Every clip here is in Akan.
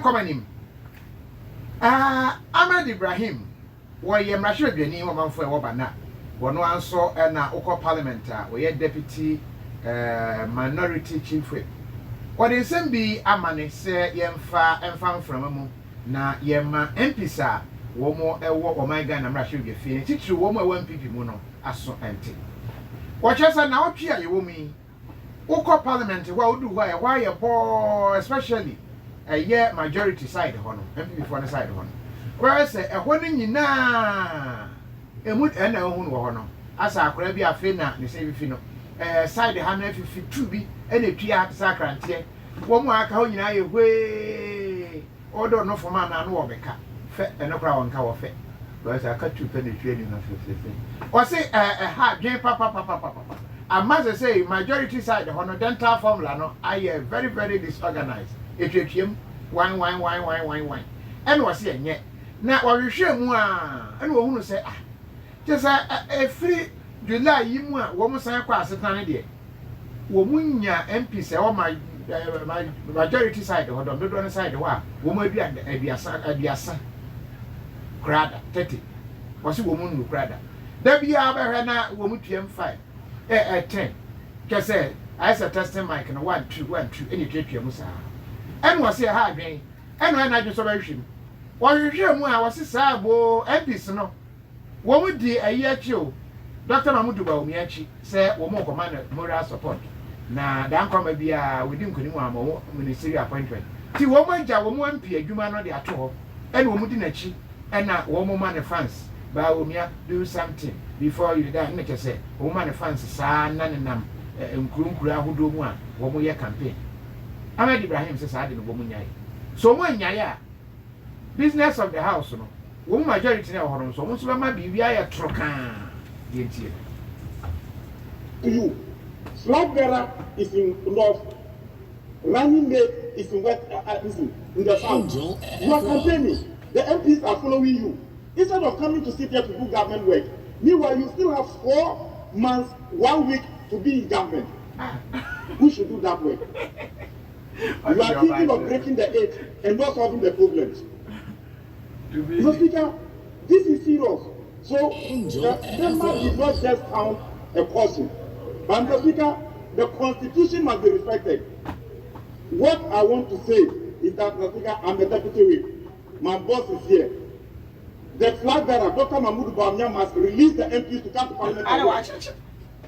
komanim Ahmed Ibrahim wo ye mrahwe adwani wo manfo e wo bana wono anso na ukọ parliament a wo ye deputy minority chief whip what is bi amane se yemfa mframamu na yema MPs a wo mo ewo o my Ghana mrahwe adwafie titiri wo mo ewo MPP mu no aso ente wo chesa na otwe a ye wo mi ukọ parliament wa odu wa ye bo especially a majority side hono MPP for the side hono where say e ho ni nyina emu na hu no hono asa akora bi afi na ne se bi no side ha na 52 bi na tua sakrante wo mu aka ho nyina ye hwe odo no foma na no obeka fe ene kora wonka wo fe where say aka tu pe na twa ni na fe o say ha dwen papa amaze say majority side hono dental formula no I very very disorganized etwetwem wine and was here nye na wɔhwehwɛ mu a ɛna wɔhunu sɛ kyesa free July yi mu a wɔn san kɔ asetan ne deɛ wɔn nya MP sɛ wɔn majority side hɔ dɔm dodo ne side hɔ a wɔn aduasa krada 30 wɔsi wɔn nu krada dabi a bɛhwɛ na wɔn tuam 5 10 kyesɛ ayɛ testing mic no 1 2 ɛna twetwa mu saa and was here hard game, and when I just observation. While you hear more, I was a sabo, MPs no. What would a year chill? Dr. Mamudu Miachi said, one more commander, moral support. Now, down come be within Kunima ministerial appointment. See, woman, one MP, a human on the atoll, and Womudinechi, and now one woman of France. Baumia, do something before you die. Nature say, woman of France, son, and nam, and Kunkura who do one more year campaign. Ahmed Ibrahim says I didn't woman yai. So one yaya business of the house, no. Woman majority now hold so much might be via trocan. You flag bearer is in north, running mate is in west in the south. You are campaigning, the MPs are following you. Instead of coming to sit here to do government work, meanwhile you still have 4 months, 1 week to be in government. Who should do that work? You are thinking of breaking the 8 and not solving the problems. Mr. Speaker, this is serious. So the member did not just count a person. But Mr. Speaker, the Constitution must be respected. What I want to say is that, Mr. Speaker, I'm the deputy whip. My boss is here. The flag bearer, Dr. Mahmoud Bawumia, must release the MPs to come to Parliament.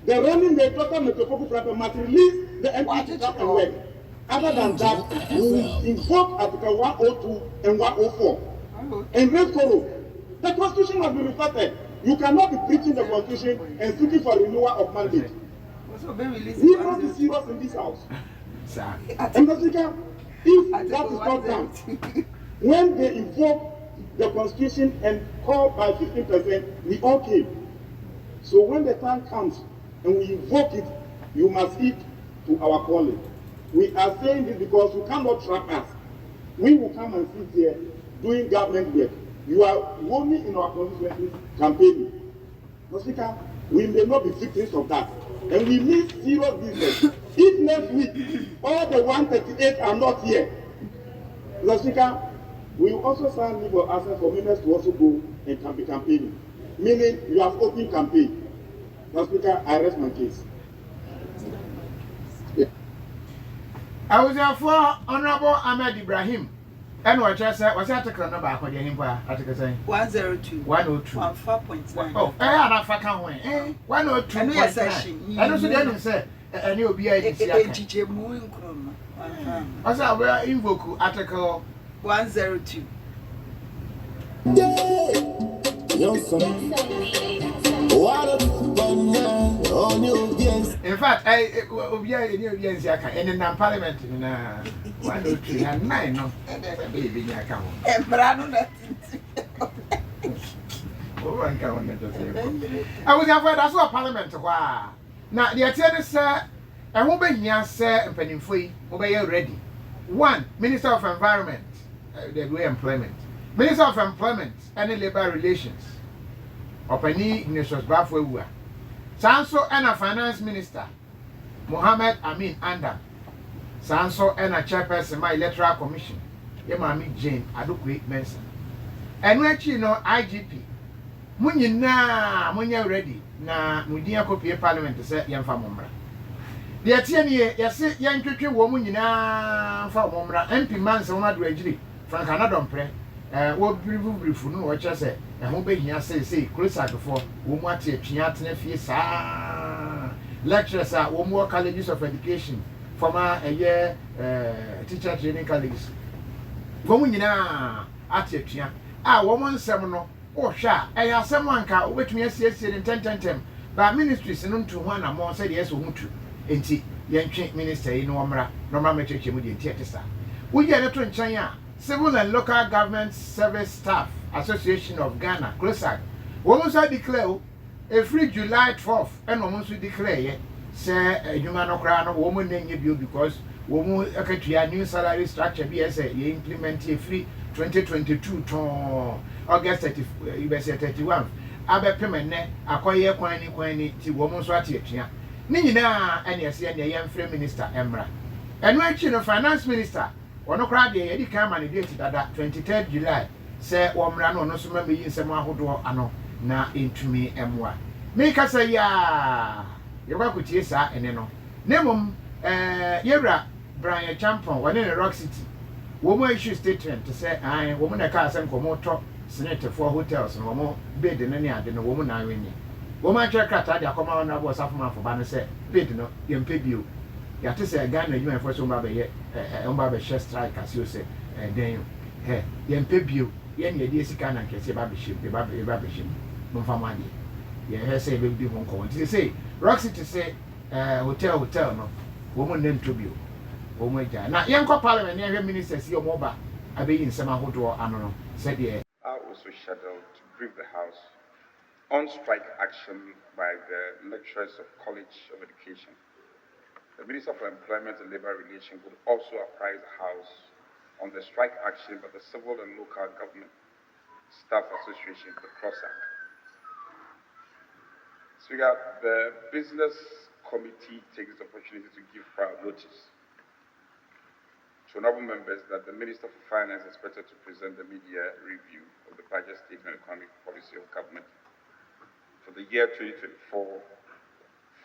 The running mate, Dr. Metropolis must release the MPs to come and work. Other than that, we will invoke Article 102 and 104 and raise quarrel. The Constitution must be respected. You cannot be preaching the Constitution and seeking for renewal of mandate. We must be serious in this house. And Mr. Speaker, if that is not done, when they invoke the Constitution and call by 15%, we all came. So when the time comes and we invoke it, you must heed to our calling. We are saying this because you cannot trap us. We will come and sit here doing government work. You are only in our constituency campaigning. Mr. Speaker, we may not be victims of that. And we need serious business. If next week all the 138 are not here, Mr. Speaker, we will also sign legal access for members to also go and be campaigning. Meaning you have open campaign. Mr. Speaker, I rest my case. I was there for Honorable Ahmed Ibrahim. And what I said was article number for the Himba article saying 102 102 4.9. Oh, I have a can win 102. And we are session. I don't didn't say, and you'll be a teacher moving. As I will invoke article 102. In fact, I will be a new year's yaka and in parliament in 103 and 9. No, baby, Yaka. And Brano, I was afraid that's what parliament. Wow. Now, the attorney said, I won't be here, sir, and penny free, obey ready. 1. Minister of Environment, the employment. Minister of Employment and Labor Relations. Openi Ignatius Bafwewa. Sanso and a Finance Minister, Mohammed Amin Andam. Sanso and a Chairperson, my Electoral Commission, ye maami Jane Adokwe Mensa enu achi no IGP munyina munya ready na mudin akopie parliament se yemfa momra de tie ne yese yentwetwe wo munyina fa momra MP Mansa wo madu agiri Frank Anadompre wo brifu no wo chese ho behia sei crusade-fo wo mu ate atwea atena fie saa lecturers a wo mu colleges of education former teacher training colleges wo munyina ate atwea a wo mo nsem no wo hwa eya asem anka obetumi asiesie ne tententem ba ministries no ntu ho na mo se de yeso hutu enti yentwe minister yi no omra normal mecheche mu de enti etesa wo ye ne to nchen a Civil and Local Government Service Staff Association of Ghana, CLOSAG. Women so declare a free July 12th, and women so declare, say, a human or woman name you because women a new salary structure BSA, you implement a free 2022 to August 31. Abe payment acquire quany to women so at here. Nina, and yes, and the young Free Minister Emra. And when the Finance Minister. Ono kra de yedi kan manidate dada 23rd July se womra no no so ma meyi nsem ahodo ano na entumi emwa me ka say ya ye kwa kutie sa ene no nemom yewra Brian Champon wone ne Rock City wo mo issue statement to say an wo mo na ka asem komo to SSNIT for hotels no mo bed no ne ade no wo mo na wenye wo ma twa krata de akoma na bo safuma fo ba no say bed no ye mpebio ya te say Ghana you enforce on ba be ye omba be share strike as you say den ye mpebio ye ne de sika na nkese ba be shim ba be shim no famani ye he say be di hon ko ti say Rock City say hotel no wo mo nem tobio wo mo ja na ye nko parliament ye ministers ye mo ba abeyi nsem ahodo ano no said ye are also scheduled to brief the house on strike action by the lecturers of College of Education. The Minister for Employment and Labour Relations would also apprise the House on the strike action by the Civil and Local Government Staff Association, the CLOSAG. Speaker, the Business Committee takes the opportunity to give prior notice to honourable members that the Minister for Finance is expected to present the media review of the budget statement and economic policy of government for the year 2024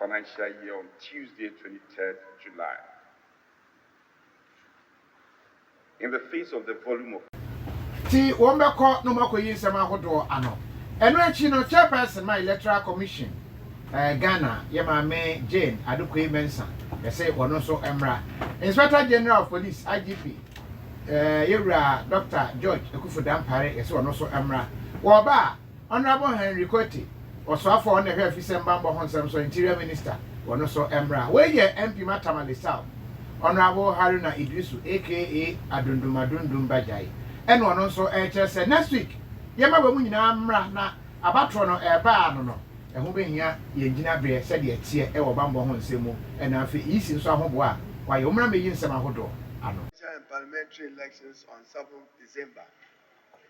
financial year on Tuesday, 23rd July. In the face of the volume of Ti wombeko no makoyi nsem ahodo ano eno achi no chairperson my electoral commission Ghana ye maame Jane Adokwe Mensa ye say wono so emra Inspector General of Police IGP yewra Dr. George Ekufudampare ye say wono so emra wo ba Honorable Henry Koti Oswafo on the head of Bambo Honsam, so Interior Minister, one also Emra. Where ye MP Matamali South, Honorable Haruna Idrisu, aka Adundumadundum Bajai, and one also HS next week. Yama Wumina Amra na Abatrono Eba, and who being here, Yengina Brea said ye tear Ewa Bambo Honsemo, and I feel easy in Sahoboa, while Umra may in Samahodo. Parliamentary elections on 7th December.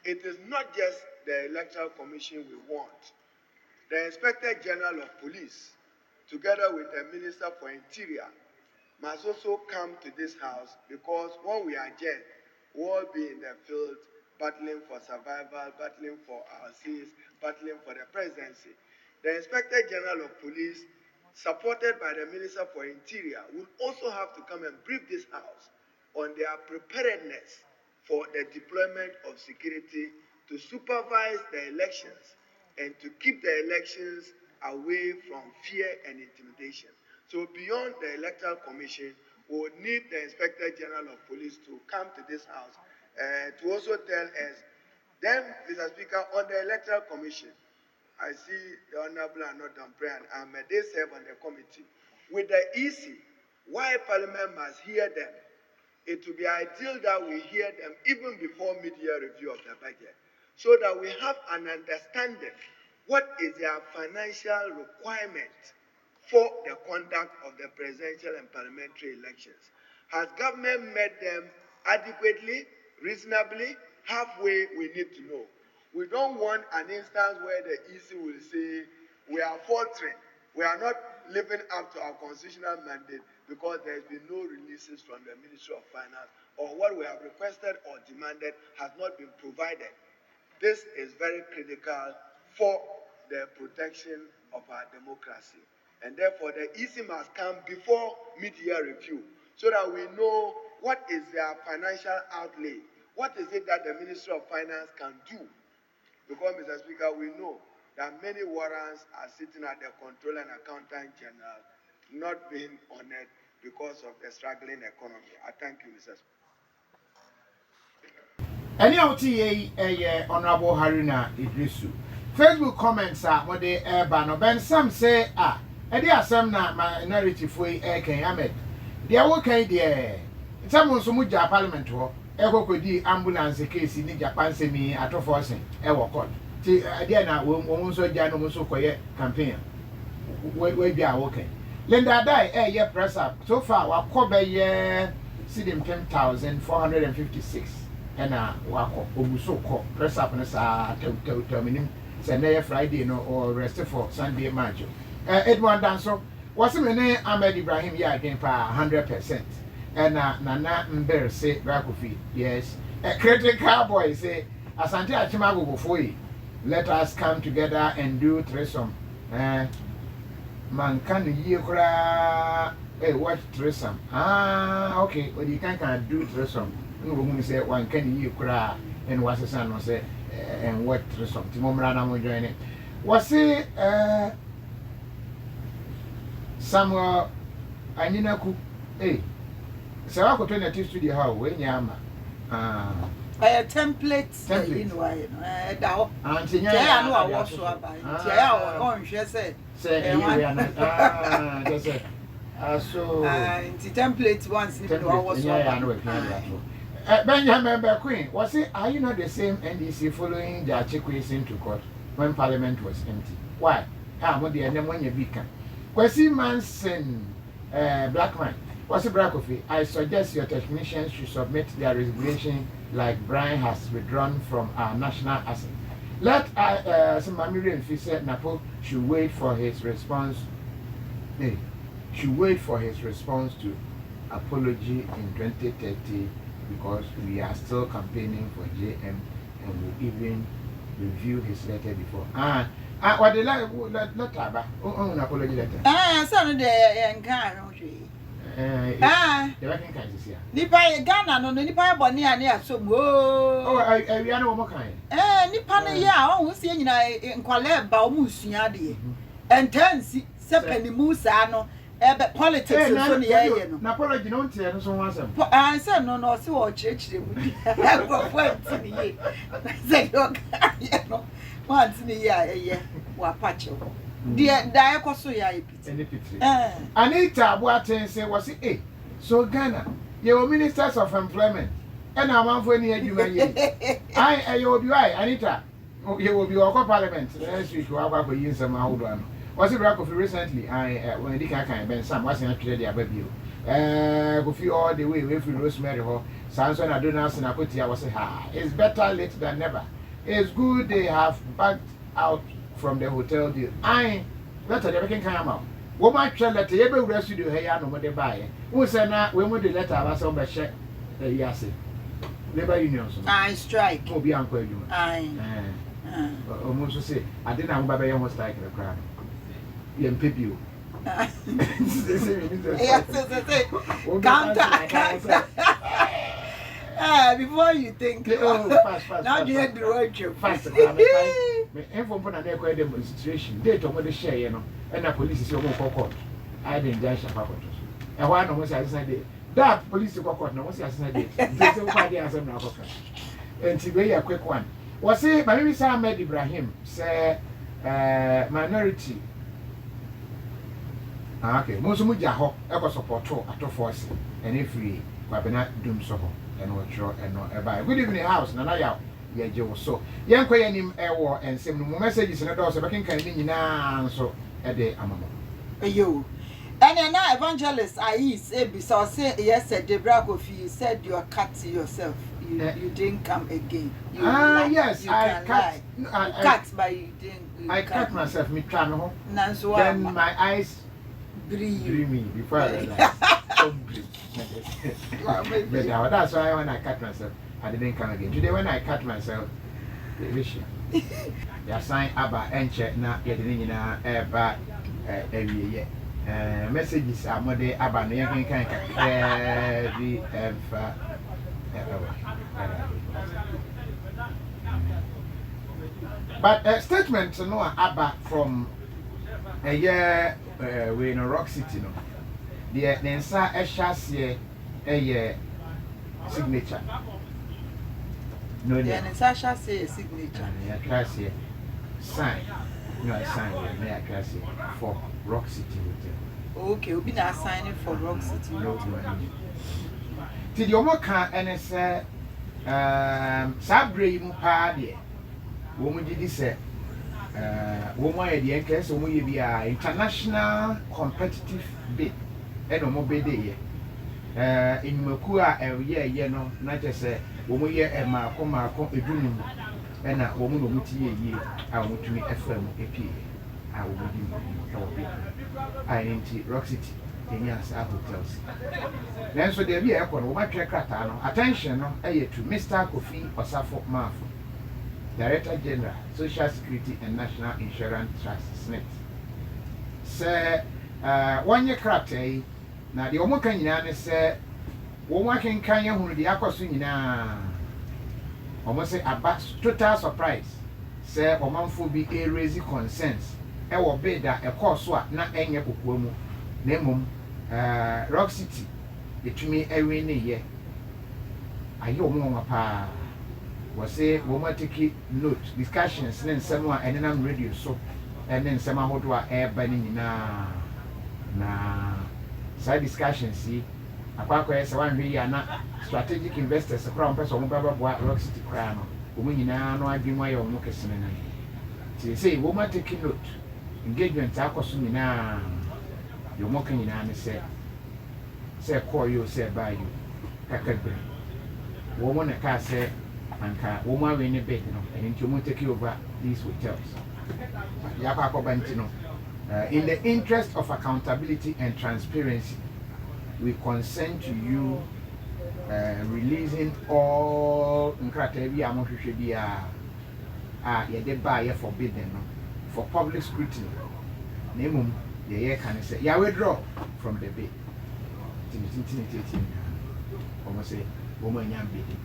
It is not just the Electoral Commission we want. The Inspector General of Police, together with the Minister for Interior, must also come to this house because when we are dead, we'll all be in the field battling for survival, battling for our seats, battling for the presidency. The Inspector General of Police, supported by the Minister for Interior, will also have to come and brief this house on their preparedness for the deployment of security to supervise the elections and to keep the elections away from fear and intimidation. So beyond the Electoral Commission, we would need the Inspector General of Police to come to this house to also tell us. Then, Mr. Speaker, on the Electoral Commission, I see the Honorable Anadompre and Ahmed, they serve on the committee. With the EC, why Parliament must hear them, it would be ideal that we hear them even before media review of the budget, so that we have an understanding what is their financial requirement for the conduct of the presidential and parliamentary elections. Has government met them adequately, reasonably? Halfway, we need to know. We don't want an instance where the EC will say, we are faltering, we are not living up to our constitutional mandate because there has been no releases from the Ministry of Finance or what we have requested or demanded has not been provided. This is very critical for the protection of our democracy. And therefore, the EC must come before mid-year review so that we know what is their financial outlay. What is it that the Ministry of Finance can do? Because, Mr. Speaker, we know that many warrants are sitting at the Controller and Accountant General not being honored because of the struggling economy. I thank you, Mr. Speaker. Any OTA, Honorable Haruna Idrisu. Facebook comments are what they ban. Ben some say, and there are some minority for Ken Ahmed. They are okay there. Someone so much parliament war. Eko kodi ambulance case in Japan semi at forcing. Ewo court. See, idea na we so jano mo so koye campaign. We be okay. Linda die ye press up. So far wa kobe ye sidin 10,456. And wako obuso ko press up na sa terminim say na Friday no or rest for Sunday majo. Edward Danso was me Ahmed Ibrahim ya again pa 100%. And Nana Mber say Kofi, yes. A critical boy say Asante Achimago before let us come together and do threesome. Man can you cry watch threesome? Okay, well you can do threesome. No say one can you cry and was a son was say and what threesome. Timomrana will join it. Was it Samuel Aninaku? So I go to the studio how when yama a template you know Auntie yeah no I was so about yeah on she said say just say so the template once if I was so Benjamin Queen was it are you not the same NDC following the Achekwe into court when parliament was empty? Why? What the name when you beacon Kwesi Manson black man. What's it, Kofi? I suggest your technicians should submit their resignation like Brian has withdrawn from our national asset. Let Samamiri and Fisa Napo should wait for his response. Should wait for his response to apology in 2030 because we are still campaigning for JM and will even review his letter before. What the letter? Oh, an apology letter. Son of the The working kind is here. Nipa Ghana no nipa boni ani asom Oh, I know what kind. Nipa na ya o sie nyina nkwale ba o musua de. Entansi se panimu sa no ebe politics so ne ye no. Na apology no ntia no so wansem. Say no se wo chirechire mu. Go point ni ye. Say yo no. Want ni ye wa pacho. Dear Diacoso ya epiti. Anita Boaten say was it so Ghana, your ministers of employment, and I want for any education. I will be right, Anita. You will be our parliament next week. I'll go for you some old one. Was it Rakofi recently? I when the can ben some was not today, I baby. Go feel all the way with Rosemary Hall. Samson Adonas and Akotia was it's better late than never. It's good they have backed out from the hotel deal. Letter they can come out. What my child letter you be residue here no more they buy. Who say na we mo the letter was on be check the yase. Labor unions. I strike. Mo bi anko adwuma. Almost say I didn't have baba yam strike the crowd. Yem pebio. Yes, counter. Before you think, fast. Now you had the road trip. Fast. Me inform for na dey go demonstration. Date on the share, you know, and the police is your court. I didn't dash a court. And why no was I that police court no was I said. This is why they are some now. And today a quick one. Was it my name is Ahmed Ibrahim, say minority. Okay, most muja ho e support to force and if we kwabena dum so ho and what sure and no e good evening house na ya ye je so yen kwa yanim e wo ensem no messages na do so bekin kan ni nyina so e de amamo ayo and now evangelist I say so say yesterday Kofi said you are cut yourself you didn't come again yes I cut but you didn't I cut myself me try no ho then my eyes dreamy before I realized. So dreamy. But now that's why when I cut myself, I didn't come again. Today when I cut myself, they assign about enche na yedini na eba every messages are more de aba no yen kan every ever. But statement no aba from a year we in Rock City no. The Nensa Eshase a signature. No, the Nensa Eshase signature. I try say sign. No, I sign me I try say for Rock City Hotel. Okay, we be na signing for Rock City Hotel. Ti the omo kan ene say sabre mu pa de. Wo mu gidi say wo mo ye de enke so mo ye bia international competitive bid. And no more be there. In Makua, ye no, not just say, when we hear a marco a dream, and a woman will meet ye, I want to meet FM AP. I will be I in Rock City, in Yas hotels. Then so there be a con, what check attention, to Mr. Kofi Adomah, Director General, Social Security and National Insurance Trust, SNIT. Sir, 1 year crate. Na the omo kan nyina ne se wo mo kan kan ye hunu de akoso nyina omo se aba total surprise se omanfo bi raise concerns e wo beda e course a na enye kokwa mu na emom Rock City etumi ewe ne ye aye omo nwa pa wo se wo ma take note discussions ne nsem a enenam radio so ene nsem ahodo a e ba ne nyina na side discussions see akwakwa yes one hwe ya na strategic investors akra mpesa omo baba boa Rock City kra no omo nyina no adwemu aye omo kesene na ti say wo ma take note engagement akoso nyina yo mo kan nyina ne say call you say buy you kakagbe wo mo na ka say anka wo mo awe ne bed no and nti omo take over these hotels ya kwa ko banti no. In the interest of accountability and transparency, we consent to you releasing all forbidden for public scrutiny. Nemum, the year can say, yeah, withdraw from the bid. Almost say, woman, young bidding.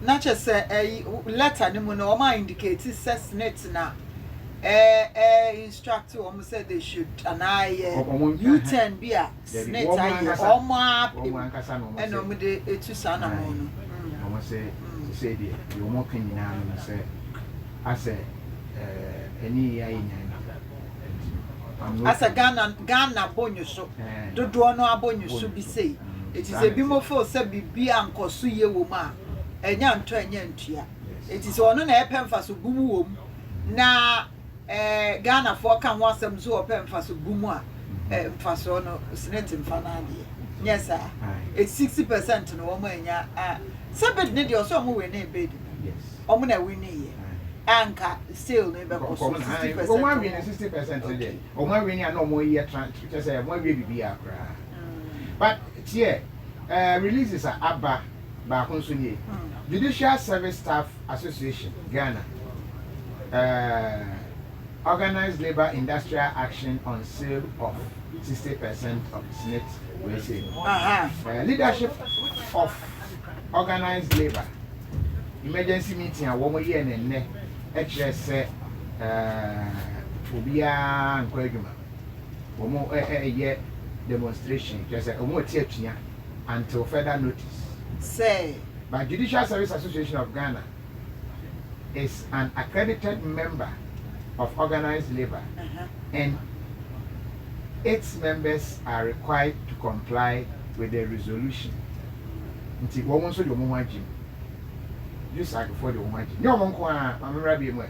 Not just a letter, no more indicates SSNIT now. Instructor almost said they should and U10 be a snake or map and no de to sana mono. Almost say you walking now and say I say any as a Ghana bonus do no abonus should be say it is a bimofo said be uncle suye woman and yan to and yantia. It is on an airpen for so boom na Ghana for can want some zoo open for so boom for so no SNIT in Fanadi. Yes, sir. It's 60% no woman ya somebody need your some win a bid. Yes. Omuna winnie anchor still never 60%. Oh, my 60% today. Oh, my winning no more year transfer say one baby be a cry. But here releases are Abba Bakonsunye. Judicial Service Staff Association, Ghana. Organized labor industrial action on sale of 60% of SNIT we say. Leadership of organized labor. Emergency meeting a woman year and ne HSS Fobia and Quaguma. Womo a demonstration, just a motia until further notice. Say By Judicial Service Association of Ghana is an accredited member of organized labor and its members are required to comply with the resolution. Nti woman so the woman gym. Just like for the woman gym. No one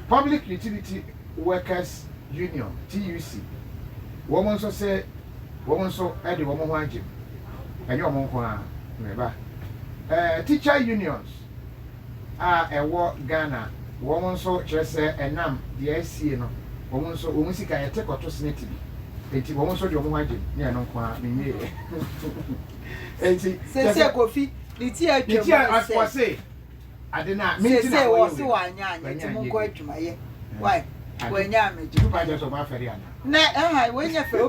Public Utility Workers Union (TUC). Woman so say woman so at the woman gym. And your remember. Teacher unions are a war Ghana. Woman so just say enam the SC no. Woman so woman see can take or to SNIT. enti wo mo so de wo mo agye ne no kwa me nie enti se Kofi liti atwa say adena me ti na se wo se wanya anya ti mo ko adwuma ye why wanya ameji tu ba je so ma fere ana na wanya fere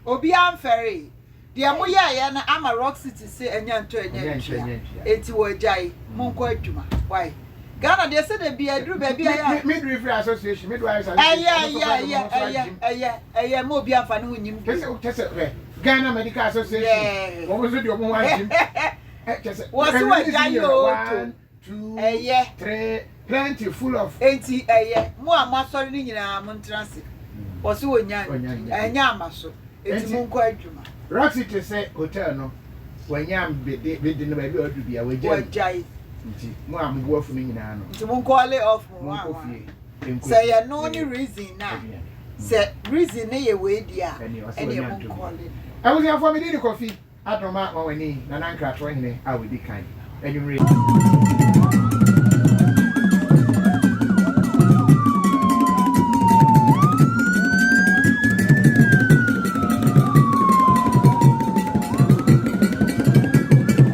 obi am fere dia mo ye na ama Rock City say anya nto anya enti wo jai mo ko adwuma why Ghana they say they be adru baby aya midwifery association midwives mo bi amfa ne hunyim kese Ghana Medical Association wo so de omo wajim kese wo so wajai yo 1 2 3 plenty full of enti mo amasori ni nyina mo ntrance wo so wonya anya amaso enti mo nko adwuma Rock City say hotel no wanya be no ba bi odu bia wajai nti mo ambo afu ni nyina no nti mo call it off mo say ya no any reason na say reason na ye we dia any mo call it I was here for me the Kofi Adomah wani na nankra to hene a we di kan enwure